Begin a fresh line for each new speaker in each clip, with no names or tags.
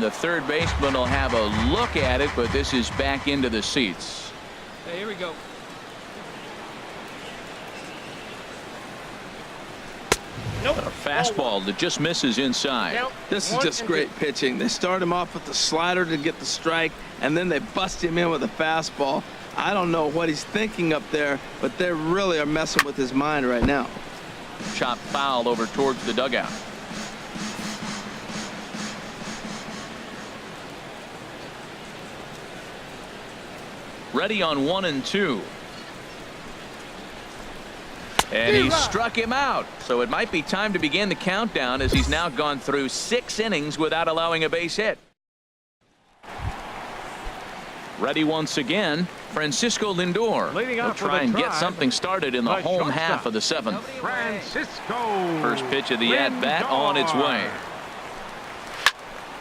And the third baseman will have a look at it, but this is back into the seats.
Hey, here we go.
Nope. A fastball that just misses inside.
Nope. This is just great pitching. They start him off with the slider to get the strike, and then they bust him in with a fastball. I don't know what he's thinking up there, but they really are messing with his mind right now.
Chop foul over towards the dugout. Ready on 1 and 2. And he struck him out. So it might be time to begin the countdown, as he's now gone through 6 innings without allowing a base hit. Ready once again, Francisco Lindor. He'll try and get something started in the home half of the 7th.
Francisco.
First pitch of the at-bat on its way.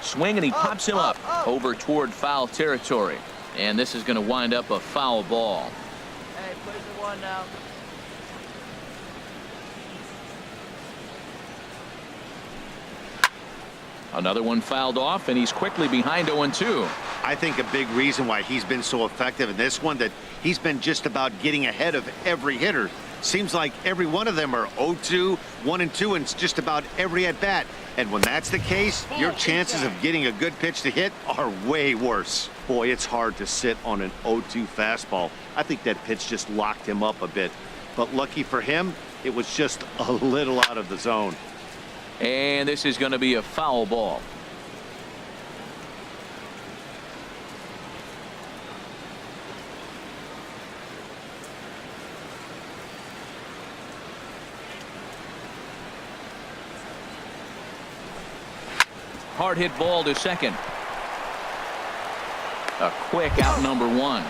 Swing, and he pops him up over toward foul territory. And this is going to wind up a foul ball.
Hey, play for 1 now.
Another one fouled off, and he's quickly behind 0-2.
I think a big reason why he's been so effective in this one, that he's been just about getting ahead of every hitter. Seems like every one of them are 0-2, 1-2, and it's just about every at bat. And when that's the case, your chances of getting a good pitch to hit are way worse. Boy, it's hard to sit on an 0-2 fastball. I think that pitch just locked him up a bit. But lucky for him, it was just a little out of the zone.
And this is going to be a foul ball. Hard hit ball to second. A quick out number 1.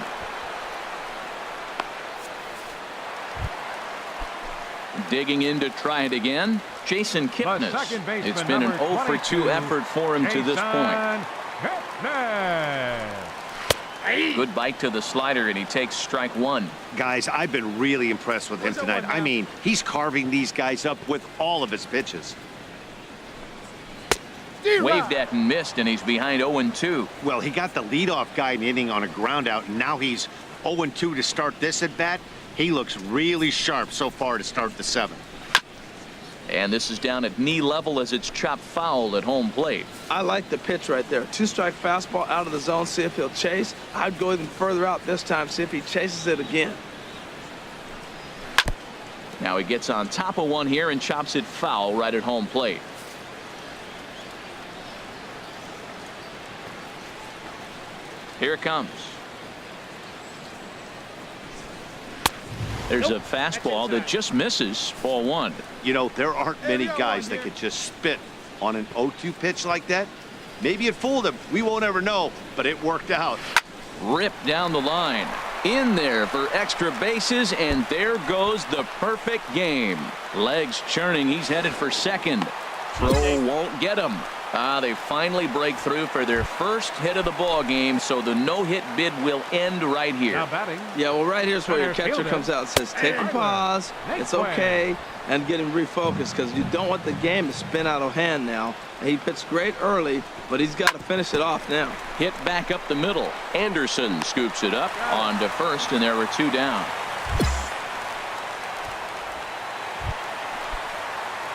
Digging in to try it again, Jason Kipnis. It's been an 0-for-2 effort for him to this point. Good bite to the slider, and he takes strike 1.
Guys, I've been really impressed with him tonight. I mean, he's carving these guys up with all of his pitches.
Waved at and missed, and he's behind 0-2.
Well, he got the leadoff guy in the inning on a ground out, and now he's 0-2 to start this at bat. He looks really sharp so far to start the 7th.
And this is down at knee level as it's chopped foul at home plate.
I like the pitch right there. 2-strike fastball out of the zone, see if he'll chase. I'd go even further out this time, see if he chases it again.
Now he gets on top of one here and chops it foul right at home plate. Here it comes. There's a fastball that just misses. Ball 1.
You know, there aren't many guys that could just spit on an 0-2 pitch like that. Maybe it fooled him. We won't ever know, but it worked out.
Ripped down the line. In there for extra bases, and there goes the perfect game. Legs churning. He's headed for second. Throw won't get him. They finally break through for their first hit of the ball game, so the no-hit bid will end right here.
Yeah, well, right here's where your catcher comes out and says, take a pause, it's okay, and get him refocused, because you don't want the game to spin out of hand now. He pitched great early, but he's got to finish it off now.
Hit back up the middle. Anderson scoops it up on to first, and there were 2 down.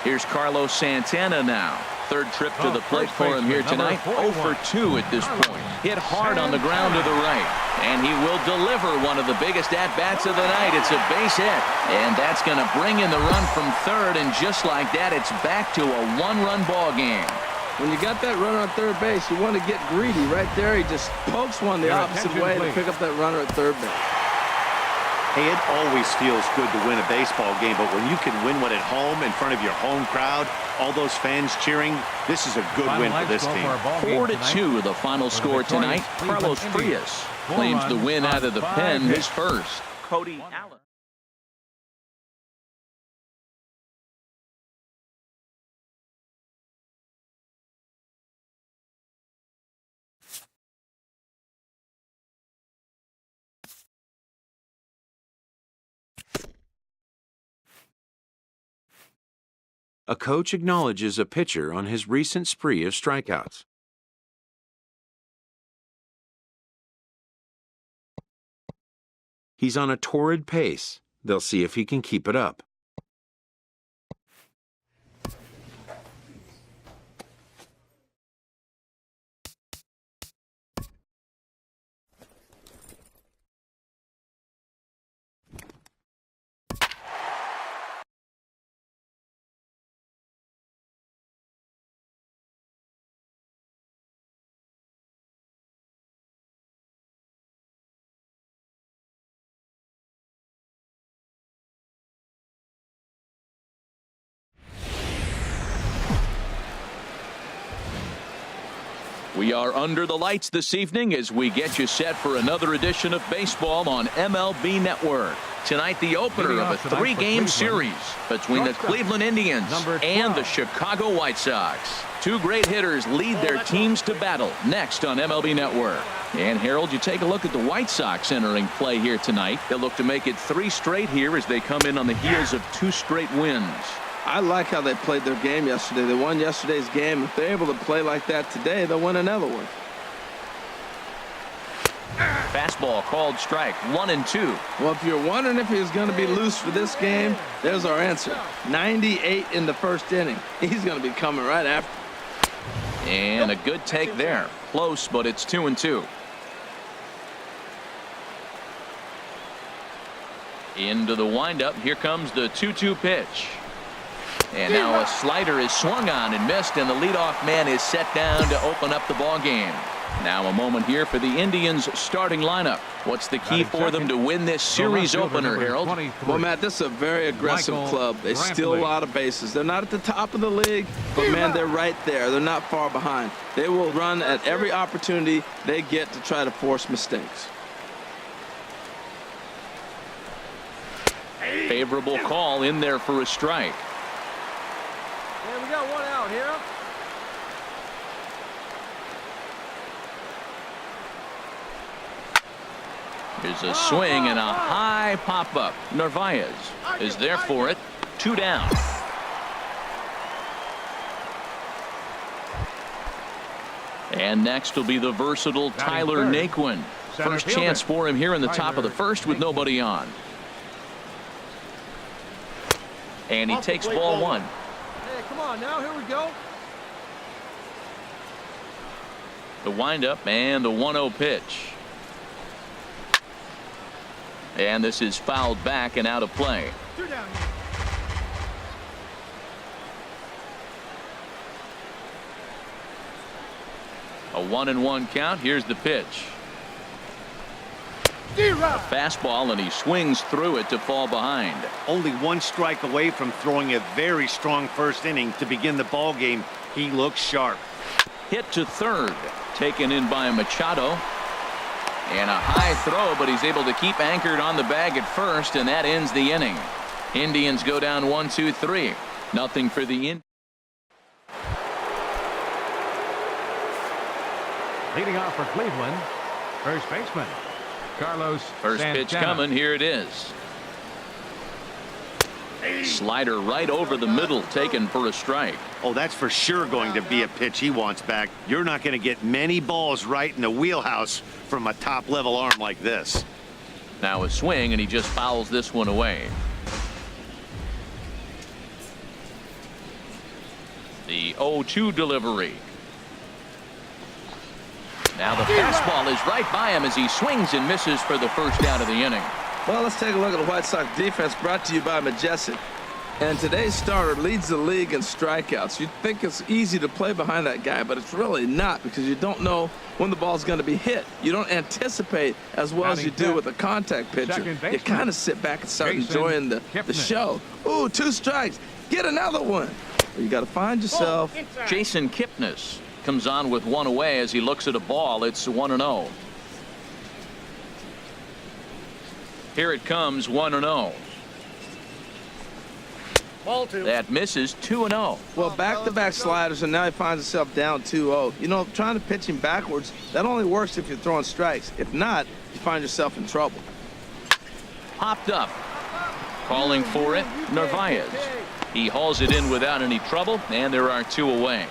Here's Carlos Santana now. Third trip to the plate for him here tonight. 0-for-2 at this point. Hit hard on the ground to the right. And he will deliver one of the biggest at-bats of the night. It's a base hit. And that's going to bring in the run from third. And just like that, it's back to a 1-run ball game.
When you got that runner on third base, you want to get greedy. Right there, he just pokes one the opposite way to pick up that runner at third base.
Hey, it always feels good to win a baseball game, but when you can win one at home in front of your home crowd, all those fans cheering, this is a good win for this team.
4-2 the final score tonight. Carlos Frias claims the win out of the pen, his first. Cody Allen.
A coach acknowledges a pitcher on his recent spree of strikeouts. He's on a torrid pace. They'll see if he can keep it up.
We are under the lights this evening as we get you set for another edition of baseball on MLB Network. Tonight, the opener of a three-game series between the Cleveland Indians and the Chicago White Sox. Two great hitters lead their teams to battle next on MLB Network. And, Harold, you take a look at the White Sox entering play here tonight. They'll look to make it 3 straight here as they come in on the heels of 2 straight wins.
I like how they played their game yesterday. They won yesterday's game. If they're able to play like that today, they'll win another one.
Fastball called strike, 1-2.
Well, if you're wondering if he's going to be loose for this game, there's our answer. 98 in the first inning. He's going to be coming right after.
And a good take there. Close, but it's 2-2. Into the windup. Here comes the 2-2 pitch. And now a slider is swung on and missed, and the leadoff man is set down to open up the ball game. Now a moment here for the Indians starting lineup. What's the key for them to win this series opener, Harold?
Well, Matt, this is a very aggressive club. They steal a lot of bases. They're not at the top of the league, but, man, they're right there. They're not far behind. They will run at every opportunity they get to try to force mistakes.
Favorable call in there for a strike.
Yeah, we got one out here.
Here's a swing and a high pop-up. Narvaez is there for it. 2 down. And next will be the versatile Tyler Naquin. First chance for him here in the top of the first with nobody on. And he takes ball 1.
Hey, come on now, here we go.
The windup and the 1-0 pitch. And this is fouled back and out of play.
2 down.
A 1-1 count. Here's the pitch. A fastball, and he swings through it to fall behind.
Only 1 strike away from throwing a very strong first inning to begin the ball game. He looks sharp.
Hit to third. Taken in by Machado. And a high throw, but he's able to keep anchored on the bag at first, and that ends the inning. Indians go down 1-2-3. Nothing for the Indians.
Leading off for Cleveland, first baseman Carlos
First
Santana.
pitch coming. Here it is. Slider right over the middle, taken for a strike.
Oh, that's for sure going to be a pitch he wants back. You're not going to get many balls right in the wheelhouse from a top-level arm like this.
Now a swing, and he just fouls this one away. The 0-2 delivery. Now the fastball is right by him as he swings and misses for the first out of the inning.
Well, let's take a look at the White Sox defense, brought to you by Majestic. And today's starter leads the league in strikeouts. You'd think it's easy to play behind that guy, but it's really not, because you don't know when the ball's going to be hit. You don't anticipate as well as you do with a contact pitcher. You kind of sit back and start enjoying the show. Ooh, 2 strikes. Get another one. You got to find yourself.
Jason Kipnis comes on with 1 away as he looks at a ball. It's 1-0. Here it comes, 1-0.
Ball 2.
That misses, 2-0.
Well, back-to-back sliders, and now he finds himself down 2-0. You know, trying to pitch him backwards, that only works if you're throwing strikes. If not, you find yourself in trouble.
Popped up. Calling for it, Narvaez. He hauls it in without any trouble, and there are 2 away.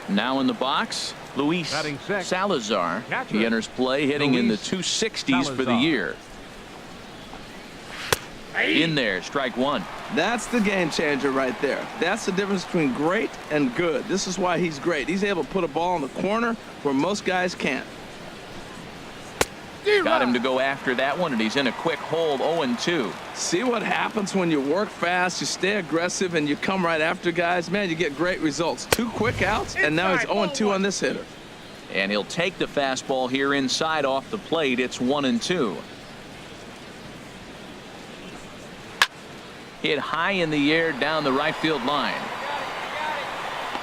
Now in the box, Luis
Batting sixth,
Salazar.
catcher,
He enters play hitting in the
Luis
260s for the
Salazar.
year. In there, strike one.
That's the game changer right there. That's the difference between great and good. This is why he's great. He's able to put a ball in the corner where most guys can't.
Got him to go after that one, and he's in a quick hold, 0-2.
See what happens when you work fast, you stay aggressive, and you come right after guys? Man, you get great results. 2 quick outs, and now he's 0-2 on this hitter.
And he'll take the fastball here inside off the plate. It's 1-2. Hit high in the air down the right field line.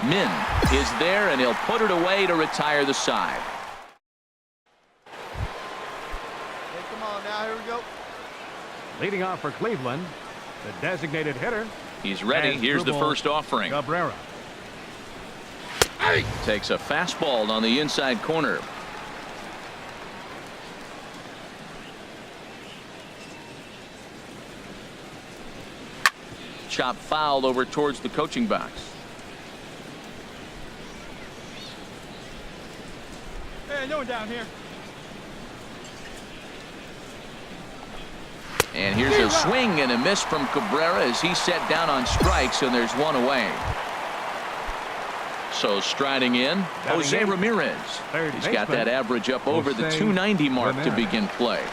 Min is there, and he'll put it away to retire the side.
Hey, come on now, here we go.
Leading off for Cleveland, the designated hitter.
He's ready.
And
Here's the
Drupal
first offering.
Cabrera.
Takes a fastball on the inside corner. Chop fouled over towards the coaching box.
Hey, no one down here.
And here's a swing and a miss from Cabrera as he's set down on strikes, and there's one away. So striding in, Jose Ramirez. He's got that average up over the 290 mark to begin play.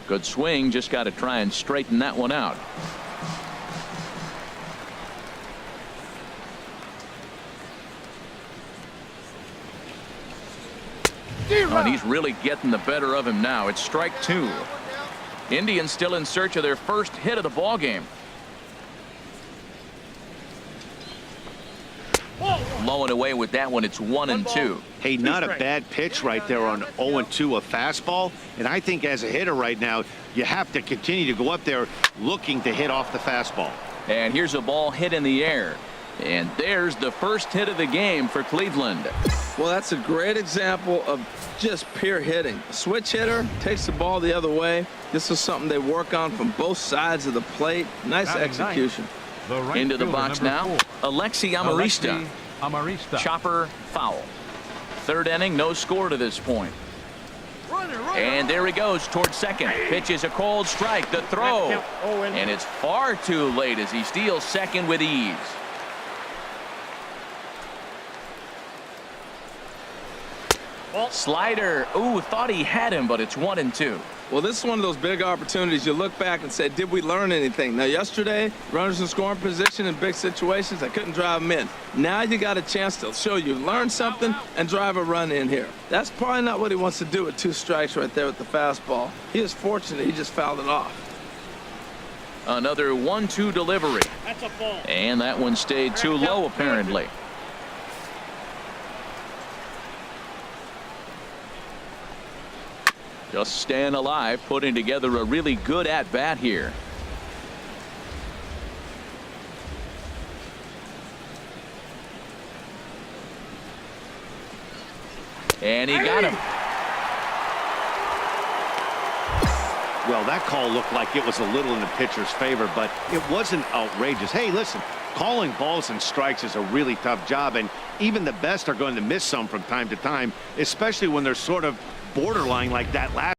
Good swing, just got to try and straighten that one out. Oh, and he's really getting the better of him now. It's strike 2. Indians still in search of their first hit of the ball game. Low and away with that one. It's 1-2.
Hey, not a bad pitch right there on 0-2, a fastball. And I think as a hitter right now, you have to continue to go up there looking to hit off the fastball.
And here's a ball hit in the air. And there's the first hit of the game for Cleveland.
Well, that's a great example of just pure hitting. A switch hitter takes the ball the other way. This is something they work on from both sides of the plate. Nice execution.
Into the box now, Alexi Amarista. Chopper foul. Third inning, no score to this point. And there he goes towards second. Pitch is a cold strike. The throw. And it's far too late as he steals second with ease. Slider. Ooh, thought he had him, but it's 1-2.
Well, this is one of those big opportunities you look back and say, did we learn anything? Now, yesterday, runners in scoring position in big situations, I couldn't drive them in. Now you got a chance to show you learned something and drive a run in here. That's probably not what he wants to do with 2 strikes right there with the fastball. He is fortunate he just fouled it off.
Another 1-2 delivery.
That's a ball.
And that one stayed too low, apparently. Just staying alive, putting together a really good at-bat here. And he got him.
Well, that call looked like it was a little in the pitcher's favor, but it wasn't outrageous. Hey, listen, calling balls and strikes is a really tough job, and even the best are going to miss some from time to time, especially when they're sort of borderline like that last